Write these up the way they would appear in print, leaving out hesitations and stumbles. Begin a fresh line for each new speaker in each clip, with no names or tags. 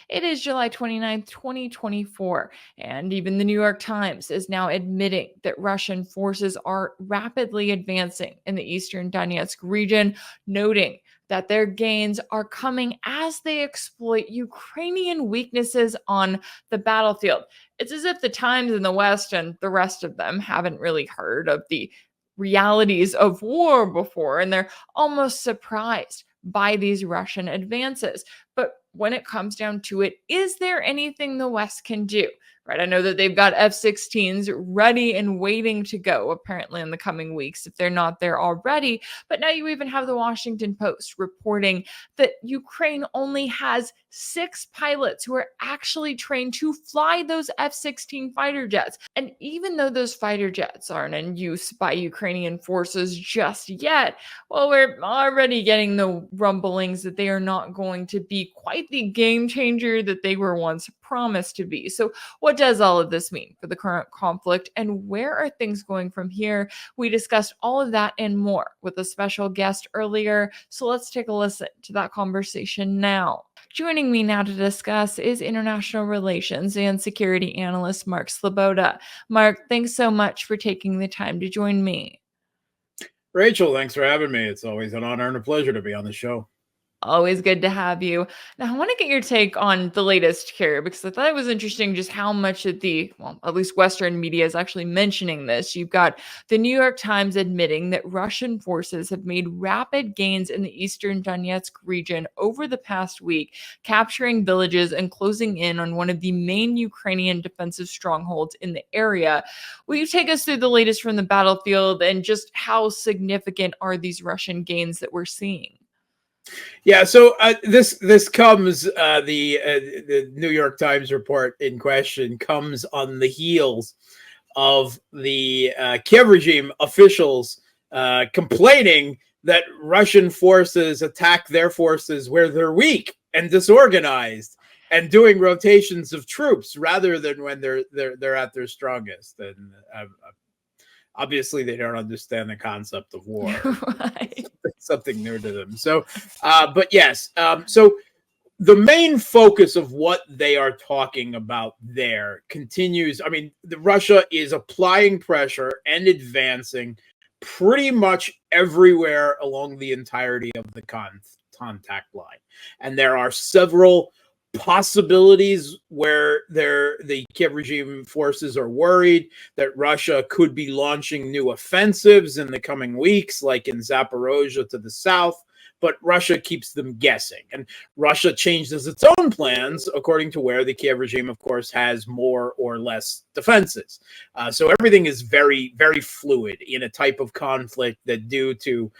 It is July 29th, 2024, and even the New York Times is now admitting that Russian forces are rapidly advancing in the eastern Donetsk region, noting that their gains are coming as they exploit Ukrainian weaknesses on the battlefield. It's as if the Times in the West and the rest of them haven't really heard of the realities of war before, and they're almost surprised by these Russian advances. But when it comes down to it, is there anything the West can do? Right? I know that they've got F-16's ready and waiting to go, apparently, in the coming weeks, if they're not there already. But now you even have the Washington Post reporting that Ukraine only has 6 pilots who are actually trained to fly those F-16 fighter jets. And even though those fighter jets aren't in use by Ukrainian forces just yet, well, we're already getting the rumblings that they are not going to be quite the game changer that they were once promised to be. So what does all of this mean for the current conflict, and where are things going from here? We discussed all of that and more with a special guest earlier, so let's take a listen to that conversation now. Joining me now to discuss is international relations and security analyst Mark Sleboda. Mark, thanks so much for taking the time to join me.
Rachel, thanks for having me. It's always an honor and a pleasure to be on the show.
Always good to have you. Now, I want to get your take on the latest here, because I thought it was interesting just how much of at least Western media is actually mentioning this. You've got the New York Times admitting that Russian forces have made rapid gains in the eastern Donetsk region over the past week, capturing villages and closing in on one of the main Ukrainian defensive strongholds in the area. Will you take us through the latest from the battlefield and just how significant are these Russian gains that we're seeing?
Yeah, so this comes the New York Times report in question comes on the heels of the Kiev regime officials complaining that Russian forces attack their forces where they're weak and disorganized, and doing rotations of troops rather than when they're at their strongest. And obviously, they don't understand the concept of war. Right. Something new to them. So, but yes. So the main focus of what they are talking about there continues. I mean, Russia is applying pressure and advancing pretty much everywhere along the entirety of the contact line. And there are several possibilities where the Kiev regime forces are worried that Russia could be launching new offensives in the coming weeks, like in Zaporozhye to the south, but Russia keeps them guessing. And Russia changes its own plans according to where the Kiev regime, of course, has more or less defenses. So everything is very, very fluid in a type of conflict that, due to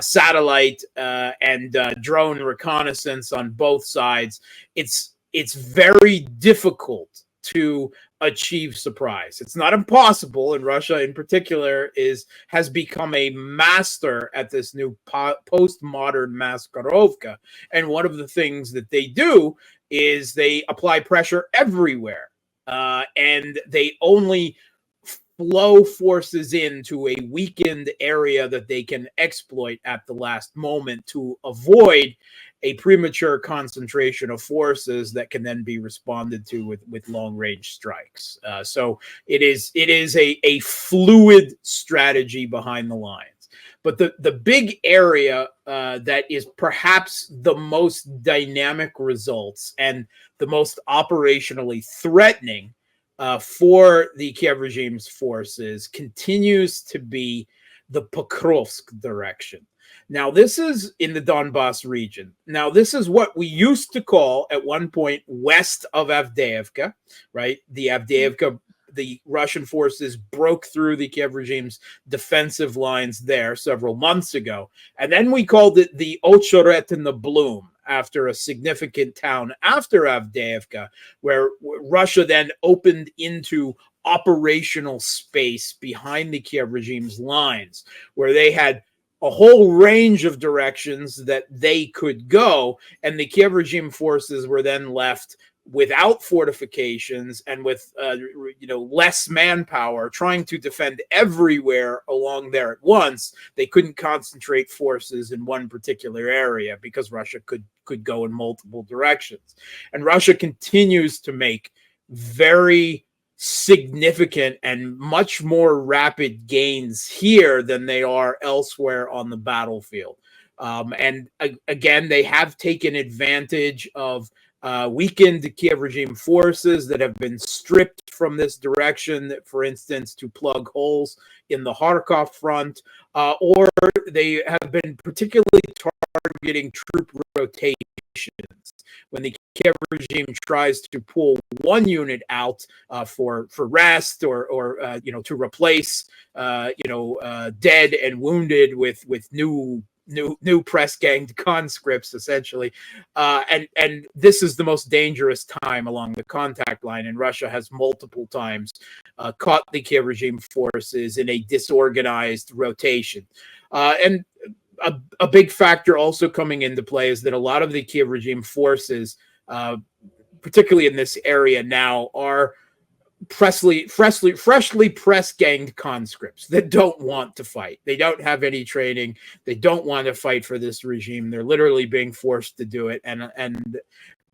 satellite and drone reconnaissance on both sides, it's very difficult to achieve surprise. It's not impossible, and Russia in particular has become a master at this new postmodern maskirovka. And one of the things that they do is they apply pressure everywhere, and they only flow forces into a weakened area that they can exploit at the last moment to avoid a premature concentration of forces that can then be responded to with long-range strikes. So it is a fluid strategy behind the lines. But the big area that is perhaps the most dynamic results and the most operationally threatening for the Kiev regime's forces continues to be the Pokrovsk direction. Now, this is in the Donbas region. Now, this is what we used to call at one point west of Avdiivka, right? The Russian forces broke through the Kiev regime's defensive lines there several months ago. And then we called it the Ochoret in the Bloom, after a significant town after Avdiivka, where Russia then opened into operational space behind the Kiev regime's lines, where they had a whole range of directions that they could go, and the Kiev regime forces were then left without fortifications and with less manpower, trying to defend everywhere along there at once. They couldn't concentrate forces in one particular area because Russia could go in multiple directions. And Russia continues to make very significant and much more rapid gains here than they are elsewhere on the battlefield. And again, they have taken advantage of weakened Kiev regime forces that have been stripped from this direction, for instance, to plug holes in the Kharkov front, or they have been particularly targeting troop rotations. When the Kiev regime tries to pull one unit out for rest or to replace dead and wounded with new press ganged conscripts, essentially, and this is the most dangerous time along the contact line, and Russia has multiple times caught the Kiev regime forces in a disorganized rotation. And a big factor also coming into play is that a lot of the Kiev regime forces, particularly in this area now, are freshly press ganged conscripts that don't want to fight. They don't have any training. They don't want to fight for this regime. They're literally being forced to do it. And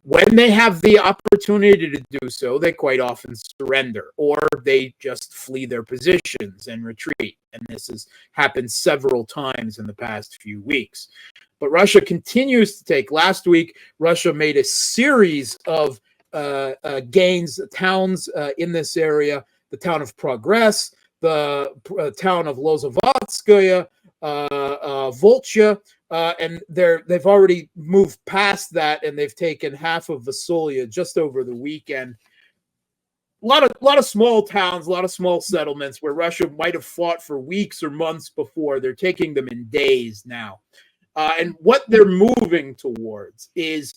when they have the opportunity to do so, they quite often surrender, or they just flee their positions and retreat. And this has happened several times in the past few weeks. But Russia continues to take. Last week, Russia made a series of gains, towns in this area, the town of Progress, the town of Lozovatskaya, Volcha, and they've already moved past that, and they've taken half of Vasolia just over the weekend. A lot of small towns, a lot of small settlements where Russia might have fought for weeks or months before. They're taking them in days now. And what they're moving towards is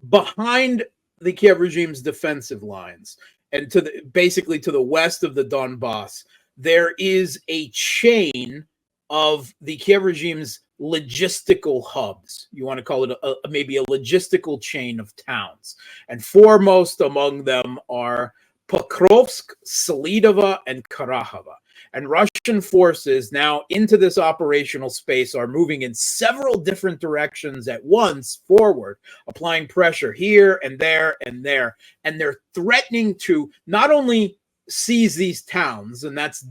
behind the Kiev regime's defensive lines and basically to the west of the Donbas, there is a chain of the Kiev regime's logistical hubs. You want to call it maybe a logistical chain of towns. And foremost among them are Pokrovsk, Sleboda, and Karahava. And Russian forces now into this operational space are moving in several different directions at once forward, applying pressure here and there and there. And they're threatening to not only seize these towns, and that's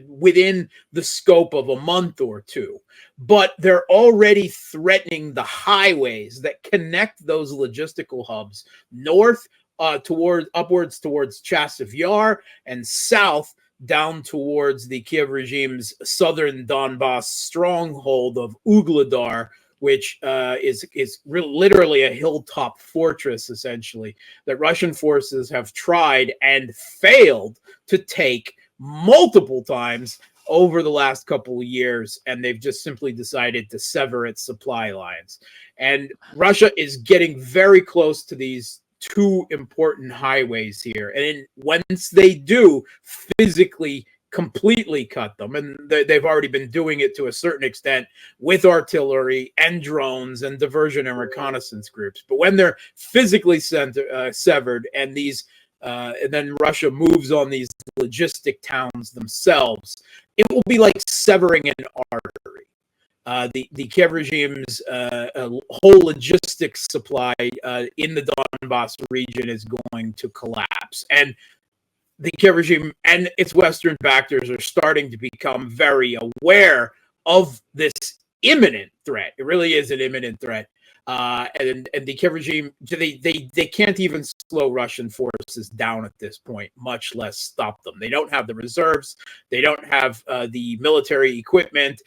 within the scope of a month or two, but they're already threatening the highways that connect those logistical hubs north upwards towards Chasiv Yar, and south down towards the Kiev regime's southern Donbas stronghold of Ugledar, which is literally a hilltop fortress, essentially, that Russian forces have tried and failed to take multiple times over the last couple of years, and they've just simply decided to sever its supply lines. And Russia is getting very close to these two important highways here, and once they do physically completely cut them, and they've already been doing it to a certain extent with artillery and drones and diversion and reconnaissance groups, but when they're physically severed, and then Russia moves on these logistic towns themselves, it will be like severing an artery. The Kiev regime's whole logistics supply in the Donbas region is going to collapse. And the Kiev regime and its Western backers are starting to become very aware of this imminent threat. It really is an imminent threat. And the Kiev regime, they can't even slow Russian forces down at this point, much less stop them. They don't have the reserves. They don't have the military equipment.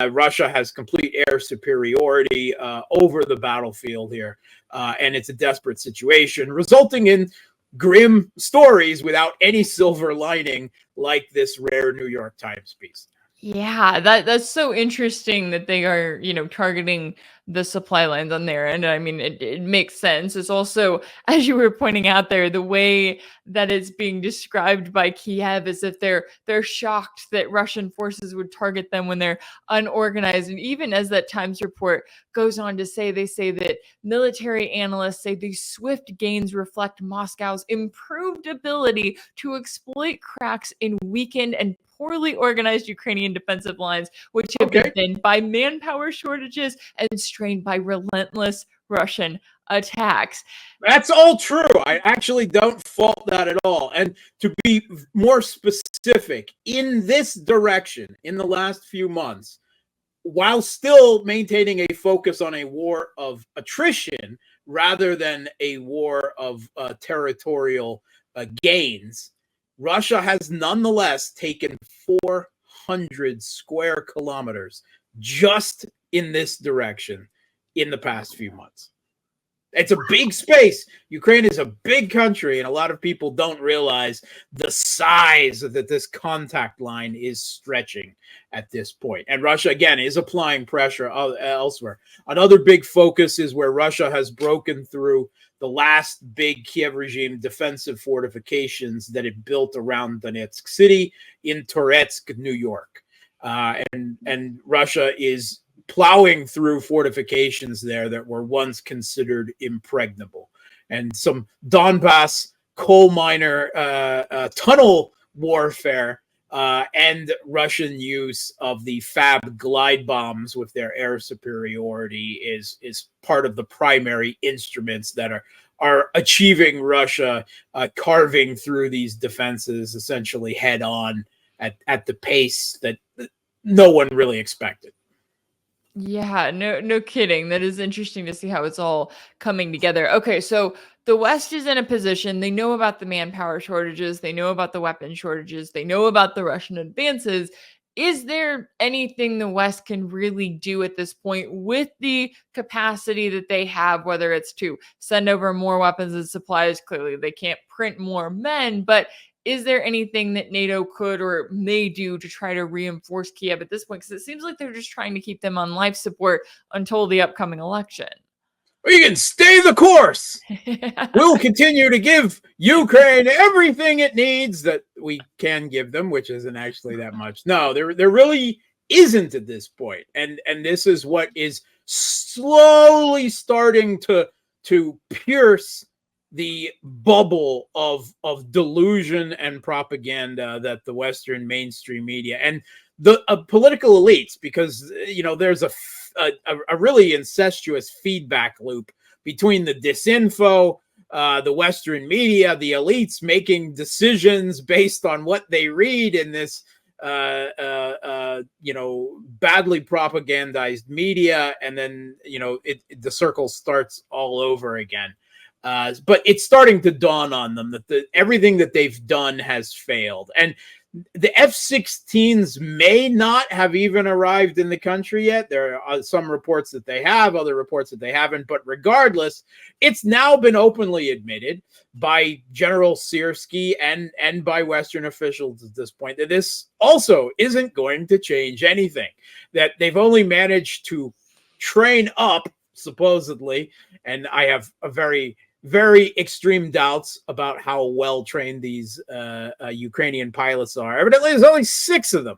Russia has complete air superiority over the battlefield here, and it's a desperate situation, resulting in grim stories without any silver lining, like this rare New York Times piece.
Yeah, that's so interesting that they are, targeting the supply lines on there. And I mean, it makes sense. It's also, as you were pointing out there, the way that it's being described by Kiev as if they're shocked that Russian forces would target them when they're unorganized. And even as that Times report goes on to say, they say that military analysts say these swift gains reflect Moscow's improved ability to exploit cracks in weakened and poorly organized Ukrainian defensive lines, which have been thinned by manpower shortages and strained by relentless Russian attacks.
That's all true. I actually don't fault that at all. And to be more specific, in this direction, in the last few months, while still maintaining a focus on a war of attrition rather than a war of territorial gains, Russia has nonetheless taken 400 square kilometers just in this direction in the past few months. It's a big space. Ukraine is a big country, and a lot of people don't realize the size that this contact line is stretching at this point. And Russia, again, is applying pressure elsewhere. Another big focus is where Russia has broken through the last big Kiev regime defensive fortifications that it built around Donetsk city in Donetsk, New York. And Russia is plowing through fortifications there that were once considered impregnable. And some Donbas coal miner tunnel warfare and Russian use of the FAB glide bombs with their air superiority is part of the primary instruments that are achieving Russia carving through these defenses essentially head on at the pace that no one really expected.
Yeah, no kidding. That is interesting to see how it's all coming together. Okay, so the West is in a position, they know about the manpower shortages, they know about the weapon shortages, they know about the Russian advances. Is there anything the West can really do at this point with the capacity that they have, whether it's to send over more weapons and supplies? Clearly, they can't print more men, but is there anything that NATO could or may do to try to reinforce Kiev at this point? Because it seems like they're just trying to keep them on life support until the upcoming election.
We can stay the course. We'll continue to give Ukraine everything it needs that we can give them, which isn't actually that much. No, there really isn't at this point. And this is what is slowly starting to pierce the bubble of delusion and propaganda that the Western mainstream media and the political elites, because there's a really incestuous feedback loop between the disinfo, the Western media, the elites making decisions based on what they read in this badly propagandized media, and then the circle starts all over again. But it's starting to dawn on them that everything that they've done has failed. And the F-16's may not have even arrived in the country yet. There are some reports that they have, other reports that they haven't. But regardless, it's now been openly admitted by General Syrskyi and by Western officials at this point that this also isn't going to change anything, that they've only managed to train up, supposedly, and I have a very extreme doubts about how well trained these Ukrainian pilots are. Evidently, there's only 6 of them.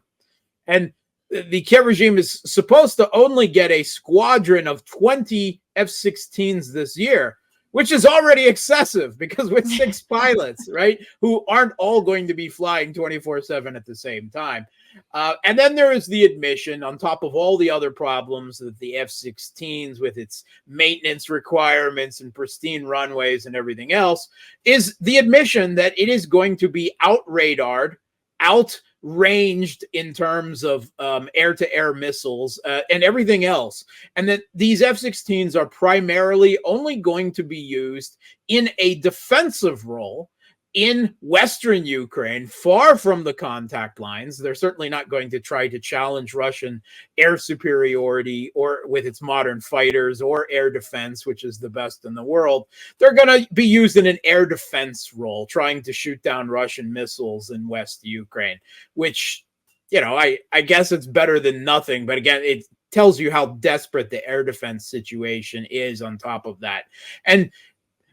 And the Kiev regime is supposed to only get a squadron of 20 F-16's this year, which is already excessive because with 6 pilots, right, who aren't all going to be flying 24/7 at the same time. And then there is the admission, on top of all the other problems, that the F-16's, with its maintenance requirements and pristine runways and everything else, is the admission that it is going to be out-radared, outranged in terms of air-to-air missiles and everything else. And that these F-16's are primarily only going to be used in a defensive role in Western Ukraine, far from the contact lines. They're certainly not going to try to challenge Russian air superiority or with its modern fighters or air defense, which is the best in the world. They're going to be used in an air defense role, trying to shoot down Russian missiles in West Ukraine, which, I guess it's better than nothing. But again, tells you how desperate the air defense situation is on top of that. And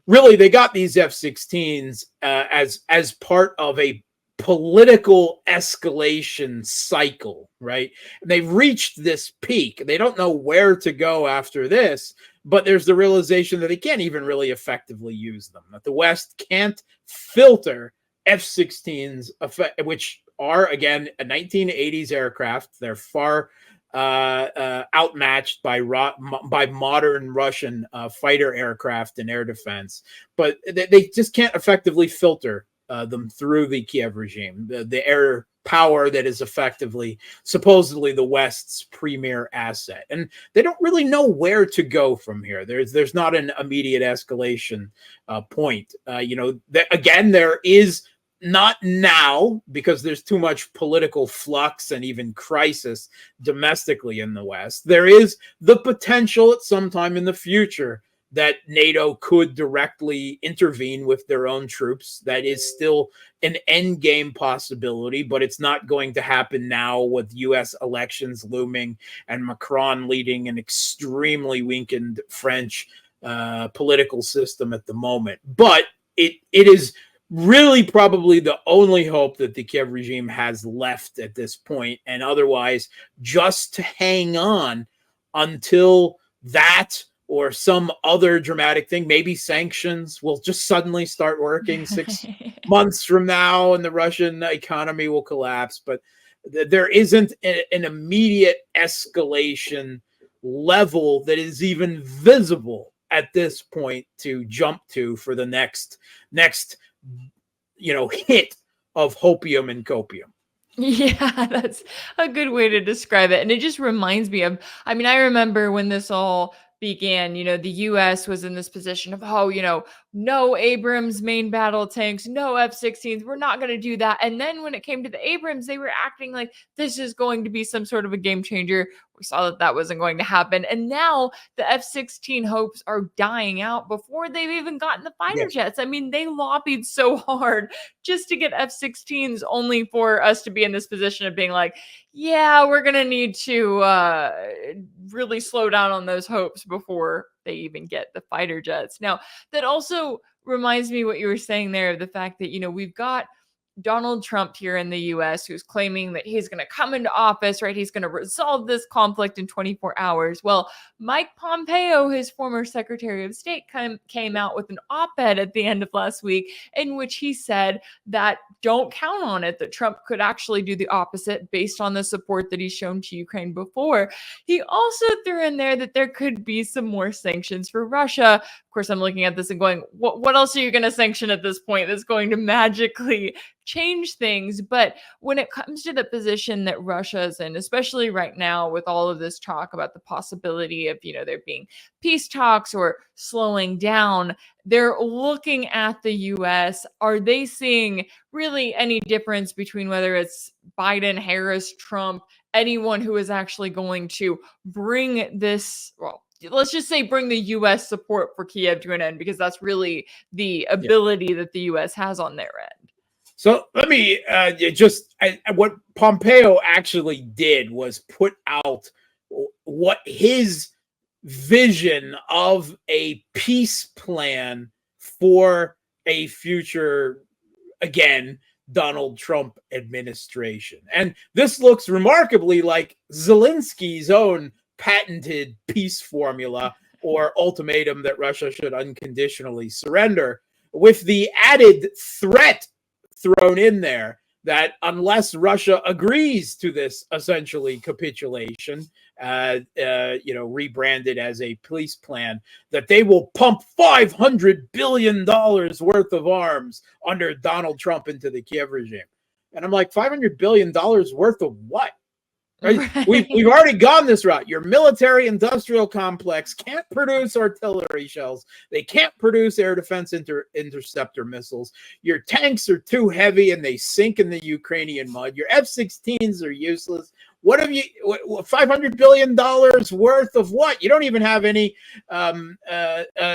really, they got these F-16s as part of a political escalation cycle, right? And they've reached this peak. They don't know where to go after this, but there's the realization that they can't even really effectively use them, that the West can't filter F-16s, which are, again, a 1980s aircraft. They're far outmatched by modern Russian fighter aircraft and air defense, but they just can't effectively filter them through the Kiev regime, the air power that is effectively, supposedly, the West's premier asset. And they don't really know where to go from here. There's not an immediate escalation point. Again, there is not now, because there's too much political flux and even crisis domestically in the West. There is the potential at some time in the future that NATO could directly intervene with their own troops. That is still an end game possibility, but it's not going to happen now with US elections looming and Macron leading an extremely weakened French political system at the moment. But it is really probably the only hope that the Kiev regime has left at this point, and otherwise just to hang on until that or some other dramatic thing, maybe sanctions will just suddenly start working 6 months from now and the Russian economy will collapse. But there isn't an immediate escalation level that is even visible at this point to jump to for the next hit of hopium and copium.
Yeah, that's a good way to describe it. And it just reminds me of, I mean, I remember when this all began, the US was in this position of, no Abrams main battle tanks, no F-16s, we're not going to do that. And then when it came to the Abrams, they were acting like this is going to be some sort of a game changer. We saw that wasn't going to happen. And now the F-16 hopes are dying out before they've even gotten the fighter jets. I mean, they lobbied so hard just to get F-16s, only for us to be in this position of being like, yeah, we're going to need to really slow down on those hopes before they even get the fighter jets. Now, that also reminds me what you were saying there, the fact that, we've got Donald Trump here in the US who's claiming that he's going to come into office, right? He's going to resolve this conflict in 24 hours. Well, Mike Pompeo, his former Secretary of State, came out with an op-ed at the end of last week in which he said that don't count on it, that Trump could actually do the opposite based on the support that he's shown to Ukraine before. He also threw in there that there could be some more sanctions for Russia. Of course, I'm looking at this and going, what else are you going to sanction at this point that's going to magically change things? But when it comes to the position that Russia's in, especially right now with all of this talk about the possibility of, there being peace talks or slowing down, they're looking at the US. Are they seeing really any difference between whether it's Biden, Harris, Trump, anyone who is actually going to bring this, let's just say bring the U.S. support for Kiev to an end, because that's really the ability that the U.S. has on their end?
So let me what Pompeo actually did was put out what his vision of a peace plan for a future, again, Donald Trump administration. And this looks remarkably like Zelensky's own patented peace formula or ultimatum that Russia should unconditionally surrender, with the added threat thrown in there that unless Russia agrees to this essentially capitulation, rebranded as a peace plan, that they will pump $500 billion worth of arms under Donald Trump into the Kiev regime. And I'm like, $500 billion worth of what? Right? We've already gone this route. Your military industrial complex can't produce artillery shells. They can't produce air defense interceptor missiles. Your tanks are too heavy and they sink in the Ukrainian mud. Your F-16s are useless. What have you? $500 billion worth of what? You don't even have any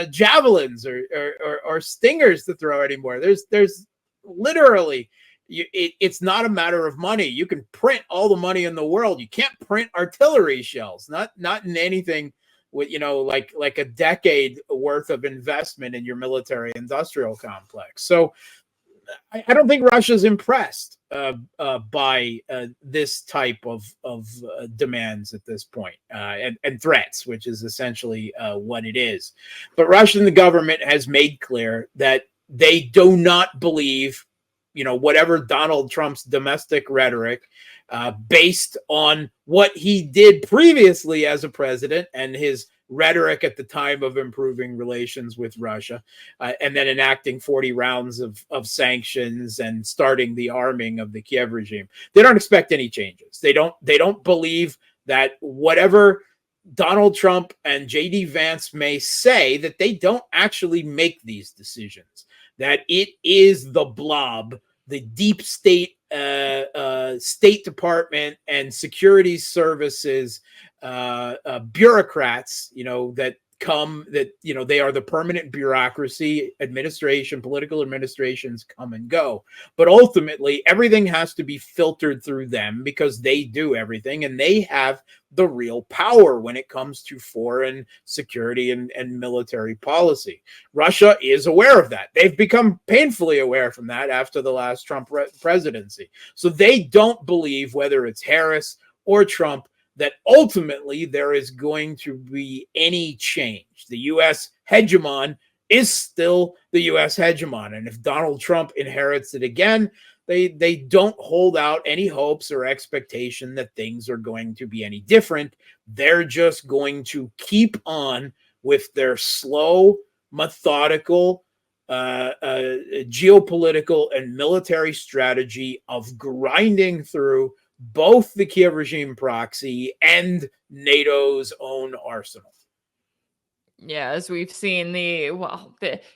javelins or stingers to throw anymore. There's literally It's not a matter of money. You can print all the money in the world. You can't print artillery shells, not in anything with, like a decade worth of investment in your military industrial complex. So I don't think Russia's impressed by this type of demands at this point, and threats, which is essentially what it is. But Russian government has made clear that they do not believe, whatever Donald Trump's domestic rhetoric, based on what he did previously as a president and his rhetoric at the time of improving relations with Russia, and then enacting 40 rounds of sanctions and starting the arming of the Kiev regime. They don't expect any changes. They don't believe that whatever Donald Trump and J.D. Vance may say, that they don't actually make these decisions, that it is the blob, the deep state, State Department and security services bureaucrats, they are the permanent bureaucracy, political administrations come and go. But ultimately, everything has to be filtered through them because they do everything and they have the real power when it comes to foreign security and military policy. Russia is aware of that. They've become painfully aware from that after the last Trump presidency. So they don't believe, whether it's Harris or Trump, that ultimately there is going to be any change. The U.S. hegemon is still the U.S. hegemon. And if Donald Trump inherits it again, they don't hold out any hopes or expectation that things are going to be any different. They're just going to keep on with their slow, methodical, geopolitical and military strategy of grinding through both the Kiev regime proxy and NATO's own arsenal.
Yeah, as we've seen, the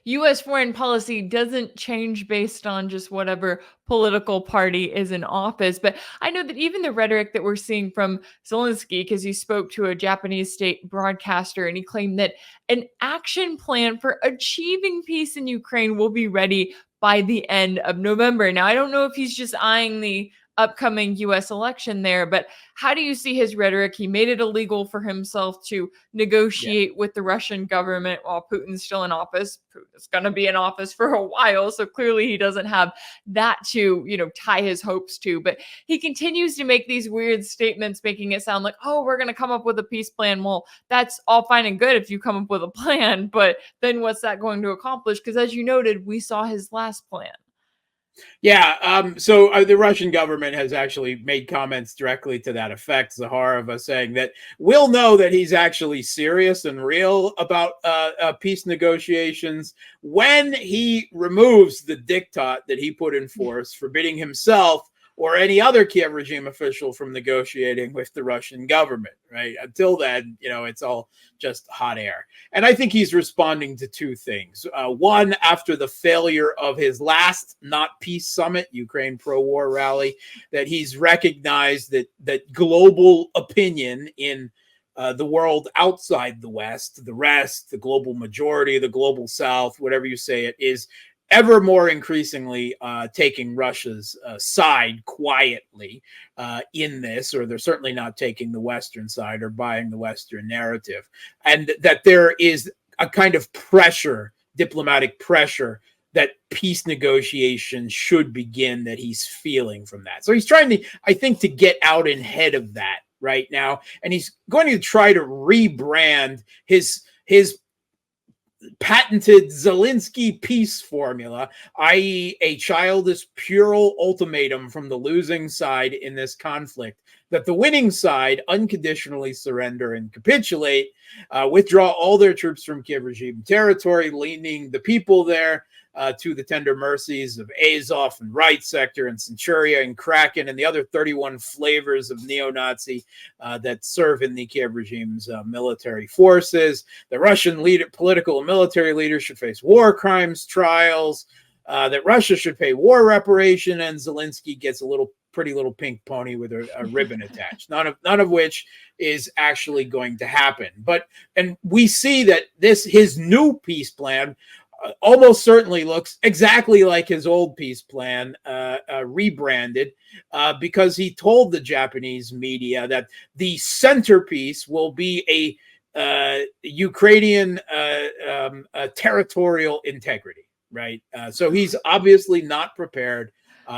U.S. foreign policy doesn't change based on just whatever political party is in office. But I know that even the rhetoric that we're seeing from Zelensky, because he spoke to a Japanese state broadcaster and he claimed that an action plan for achieving peace in Ukraine will be ready by the end of November. Now, I don't know if he's just eyeing the upcoming U.S. election there, but how do you see his rhetoric? He made it illegal for himself to negotiate with the Russian government while Putin's still in office. Putin's going to be in office for a while, so clearly he doesn't have that to, tie his hopes to. But he continues to make these weird statements, making it sound like, oh, we're going to come up with a peace plan. Well, that's all fine and good if you come up with a plan, but then what's that going to accomplish? Because as you noted, we saw his last plan.
Yeah, so the Russian government has actually made comments directly to that effect. Zaharova saying that we'll know that he's actually serious and real about peace negotiations when he removes the diktat that he put in force, forbidding himself or any other Kiev regime official from negotiating with the Russian government, right? Until then, it's all just hot air. And I think he's responding to two things. One, after the failure of his last not peace summit, Ukraine pro-war rally, that he's recognized that global opinion in the world outside the West, the rest, the global majority, the global South, whatever you say it is, ever more increasingly taking Russia's side quietly in this, or they're certainly not taking the Western side or buying the Western narrative, and that there is a kind of pressure, diplomatic pressure, that peace negotiations should begin, that he's feeling from that. So he's trying to, I think, to get out ahead of that right now, and he's going to try to rebrand his patented Zelensky peace formula, i.e. a childish, puerile ultimatum from the losing side in this conflict, that the winning side unconditionally surrender and capitulate, withdraw all their troops from Kiev regime territory, leaning the people there to the tender mercies of Azov and Right Sector and Centuria and Kraken and the other 31 flavors of neo-Nazi that serve in the Kiev regime's military forces. The Russian political and military leaders should face war crimes trials, that Russia should pay war reparation, and Zelensky gets a pretty little pink pony with a ribbon attached. None of which is actually going to happen. And we see that his new peace plan almost certainly looks exactly like his old peace plan, rebranded, because he told the Japanese media that the centerpiece will be a Ukrainian territorial integrity, right? So he's obviously not prepared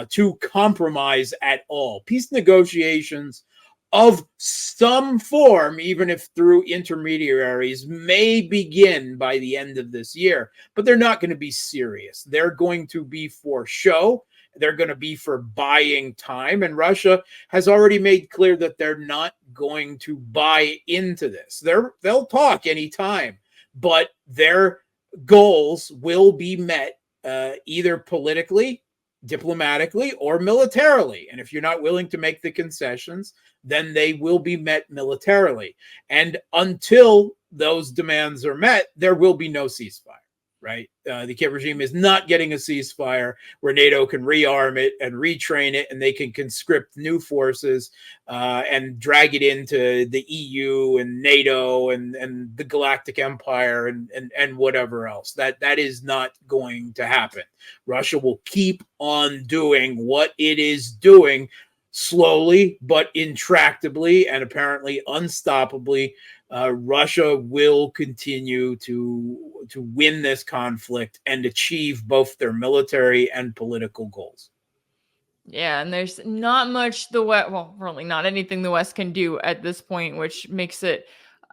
to compromise at all. Peace negotiations of some form, even if through intermediaries, may begin by the end of this year, but they're not going to be serious. They're going to be for show. They're going to be for buying time. And Russia has already made clear that they're not going to buy into this. They'll talk anytime, but their goals will be met either politically, diplomatically, or militarily. And if you're not willing to make the concessions, then they will be met militarily. And until those demands are met, there will be no ceasefire, right? The Kiev regime is not getting a ceasefire where NATO can rearm it and retrain it, and they can conscript new forces and drag it into the EU and NATO and the Galactic Empire and whatever else. That is not going to happen. Russia will keep on doing what it is doing, slowly but intractably and apparently unstoppably. Russia will continue to win this conflict and achieve both their military and political goals.
Yeah, and there's not much the West, well, really not anything the West can do at this point, which makes it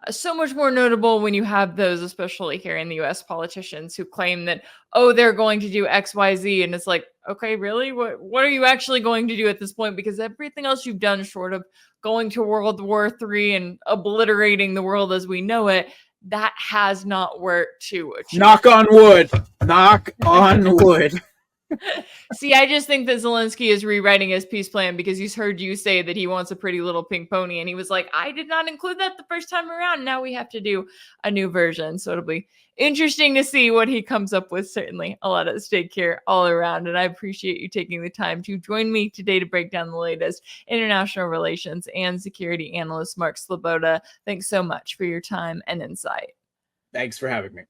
so much more notable when you have those, especially here in the US, politicians who claim that, oh, they're going to do X, Y, Z. And it's like, okay, really? What are you actually going to do at this point? Because everything else you've done short of going to World War III and obliterating the world as we know it, that has not worked to achieve.
Knock on wood. Knock on wood.
See, I just think that Zelensky is rewriting his peace plan because he's heard you say that he wants a pretty little pink pony. And he was like, I did not include that the first time around. Now we have to do a new version. So it'll be interesting to see what he comes up with. Certainly a lot at stake here all around. And I appreciate you taking the time to join me today to break down the latest international relations and security analyst, Mark Sleboda. Thanks so much for your time and insight.
Thanks for having me.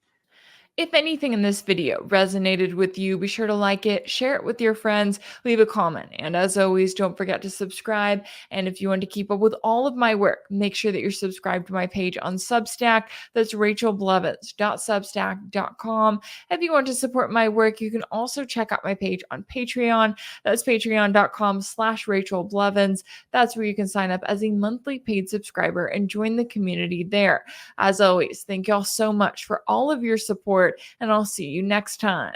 If anything in this video resonated with you, be sure to like it, share it with your friends, leave a comment. And as always, don't forget to subscribe. And if you want to keep up with all of my work, make sure that you're subscribed to my page on Substack. That's rachelblevins.substack.com. If you want to support my work, you can also check out my page on Patreon. That's patreon.com/rachelblevins. That's where you can sign up as a monthly paid subscriber and join the community there. As always, thank y'all so much for all of your support, and I'll see you next time.